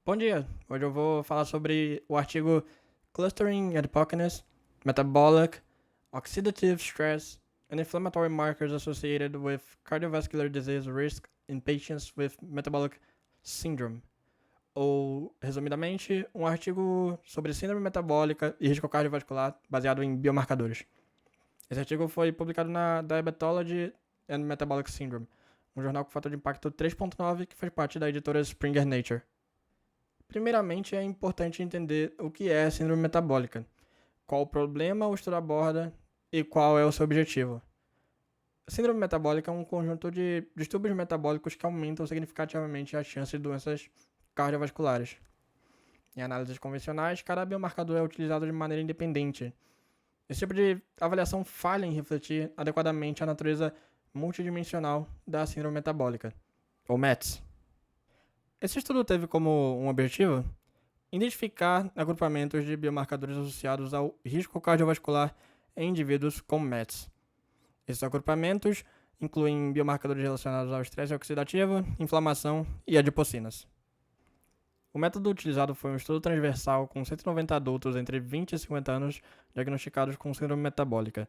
Bom dia! Hoje eu vou falar sobre o artigo Clustering Adipokinase, Metabolic, Oxidative Stress, and Inflammatory Markers Associated with Cardiovascular Disease Risk in Patients with Metabolic Syndrome. Ou, resumidamente, um artigo sobre síndrome metabólica e risco cardiovascular baseado em biomarcadores. Esse artigo foi publicado na Diabetology and Metabolic Syndrome, um jornal com fator de impacto 3.9 que faz parte da editora Springer Nature. Primeiramente, é importante entender o que é síndrome metabólica, qual o problema o estudo aborda e qual é o seu objetivo. A síndrome metabólica é um conjunto de distúrbios metabólicos que aumentam significativamente a chance de doenças cardiovasculares. Em análises convencionais, cada biomarcador é utilizado de maneira independente. Esse tipo de avaliação falha em refletir adequadamente a natureza multidimensional da síndrome metabólica, ou METS. Esse estudo teve como um objetivo identificar agrupamentos de biomarcadores associados ao risco cardiovascular em indivíduos com METS. Esses agrupamentos incluem biomarcadores relacionados ao estresse oxidativo, inflamação e adipocinas. O método utilizado foi um estudo transversal com 190 adultos entre 20 e 50 anos diagnosticados com síndrome metabólica,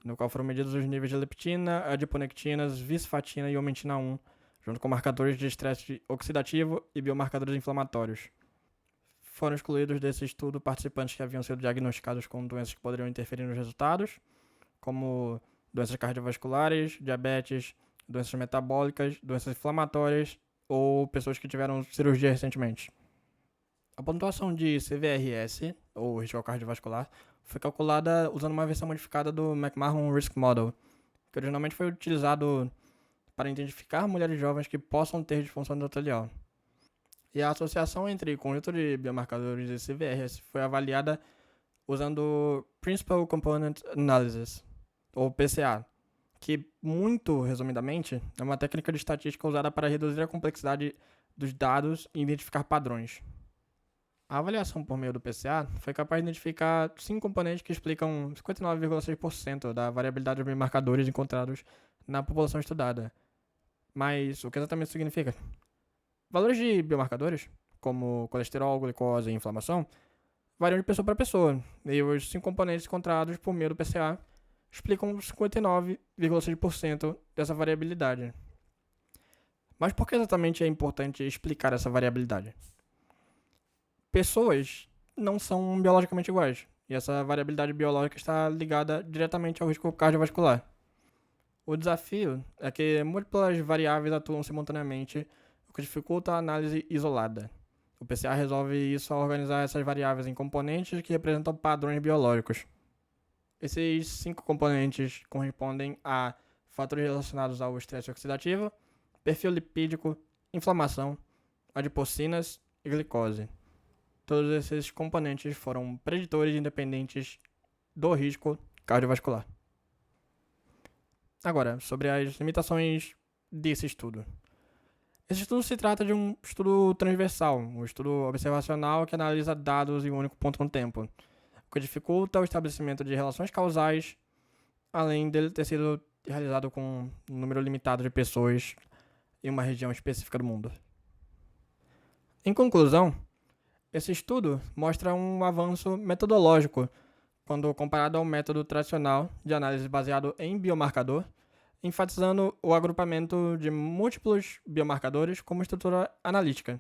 no qual foram medidos os níveis de leptina, adiponectinas, visfatina e omentina 1, junto com marcadores de estresse oxidativo e biomarcadores inflamatórios. Foram excluídos desse estudo participantes que haviam sido diagnosticados com doenças que poderiam interferir nos resultados, como doenças cardiovasculares, diabetes, doenças metabólicas, doenças inflamatórias ou pessoas que tiveram cirurgia recentemente. A pontuação de CVRS, ou risco cardiovascular, foi calculada usando uma versão modificada do McMahon Risk Model, que originalmente foi utilizado para identificar mulheres jovens que possam ter disfunção endotelial. E a associação entre conjunto de biomarcadores e CVRS foi avaliada usando Principal Component Analysis, ou PCA, que, muito resumidamente, é uma técnica de estatística usada para reduzir a complexidade dos dados e identificar padrões. A avaliação por meio do PCA foi capaz de identificar 5 componentes que explicam 59,6% da variabilidade dos biomarcadores encontrados na população estudada. Mas o que exatamente isso significa? Valores de biomarcadores, como colesterol, glicose e inflamação, variam de pessoa para pessoa, e os 5 componentes encontrados por meio do PCA explicam 59,6% dessa variabilidade. Mas por que exatamente é importante explicar essa variabilidade? Pessoas não são biologicamente iguais, e essa variabilidade biológica está ligada diretamente ao risco cardiovascular. O desafio é que múltiplas variáveis atuam simultaneamente, o que dificulta a análise isolada. O PCA resolve isso ao organizar essas variáveis em componentes que representam padrões biológicos. Esses 5 componentes correspondem a fatores relacionados ao estresse oxidativo, perfil lipídico, inflamação, adipocinas e glicose. Todos esses componentes foram preditores independentes do risco cardiovascular. Agora, sobre as limitações desse estudo. Esse estudo se trata de um estudo transversal, um estudo observacional que analisa dados em um único ponto no tempo, o que dificulta o estabelecimento de relações causais, além dele ter sido realizado com um número limitado de pessoas em uma região específica do mundo. Em conclusão, esse estudo mostra um avanço metodológico quando comparado ao método tradicional de análise baseado em biomarcador, enfatizando o agrupamento de múltiplos biomarcadores como estrutura analítica.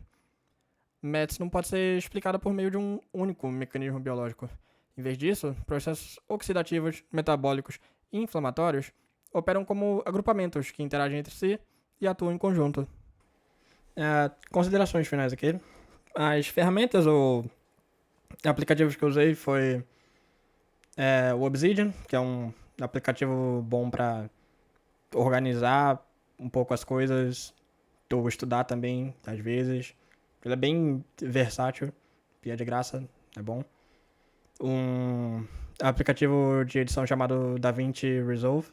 METS não pode ser explicada por meio de um único mecanismo biológico. Em vez disso, processos oxidativos, metabólicos e inflamatórios operam como agrupamentos que interagem entre si e atuam em conjunto. Considerações finais aqui. As ferramentas ou aplicativos que eu usei foi o Obsidian, que é um aplicativo bom para organizar um pouco as coisas, ou estudar também, às vezes. Ele é bem versátil, e é de graça, é bom. Um aplicativo de edição chamado DaVinci Resolve,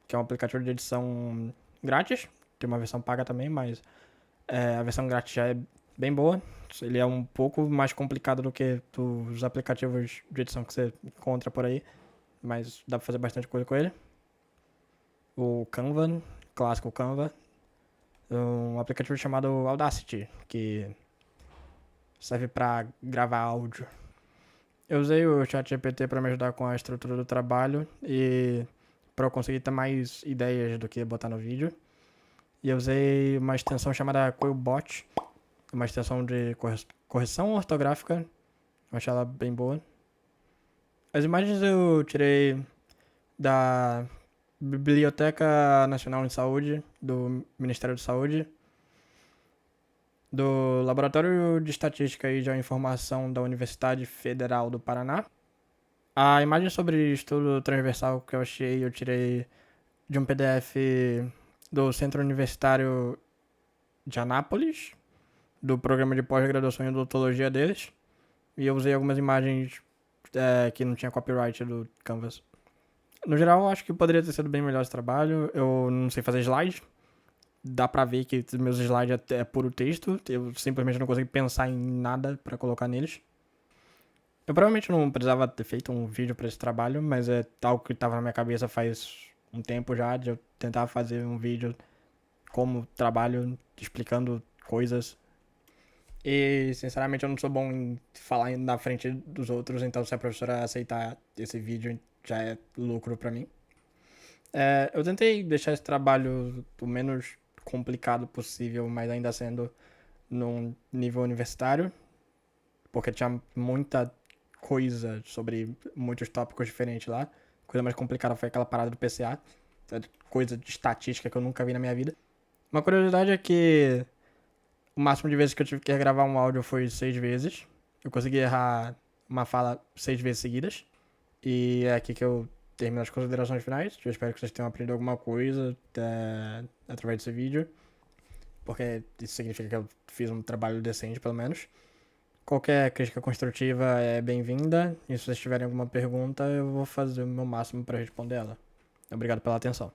que é um aplicativo de edição grátis, tem uma versão paga também, mas a versão grátis já é bem boa. Ele é um pouco mais complicado do que os aplicativos de edição que você encontra por aí, mas dá pra fazer bastante coisa com ele. O Canva, clássico Canva, um aplicativo chamado Audacity, que serve para gravar áudio. Eu usei o ChatGPT para me ajudar com a estrutura do trabalho e para eu conseguir ter mais ideias do que botar no vídeo. E eu usei uma extensão chamada Quillbot, uma extensão de correção ortográfica. Eu achei ela bem boa. As imagens eu tirei da Biblioteca Nacional de Saúde, do Ministério da Saúde, do Laboratório de Estatística e Geoinformação da Universidade Federal do Paraná. A imagem sobre estudo transversal que eu achei, eu tirei de um PDF do Centro Universitário de Anápolis, do programa de pós-graduação em odontologia deles. E eu usei algumas imagens que não tinha copyright do Canvas. No geral, eu acho que poderia ter sido bem melhor esse trabalho. Eu não sei fazer slide. Dá pra ver que meus slides é puro texto. Eu simplesmente não consigo pensar em nada pra colocar neles. Eu provavelmente não precisava ter feito um vídeo pra esse trabalho, mas é algo que tava na minha cabeça faz um tempo já, de eu tentar fazer um vídeo como trabalho, explicando coisas. E, sinceramente, eu não sou bom em falar na frente dos outros, então se a professora aceitar esse vídeo, já é lucro pra mim. Eu tentei deixar esse trabalho o menos complicado possível, mas ainda sendo num nível universitário, porque tinha muita coisa sobre muitos tópicos diferentes lá. A coisa mais complicada foi aquela parada do PCA, coisa de estatística que eu nunca vi na minha vida. Uma curiosidade é que o máximo de vezes que eu tive que gravar um áudio foi 6 vezes. Eu consegui errar uma fala 6 vezes seguidas. E é aqui que eu termino as considerações finais. Eu espero que vocês tenham aprendido alguma coisa através desse vídeo, porque isso significa que eu fiz um trabalho decente, pelo menos. Qualquer crítica construtiva é bem-vinda, e se vocês tiverem alguma pergunta, eu vou fazer o meu máximo para responder ela. Obrigado pela atenção.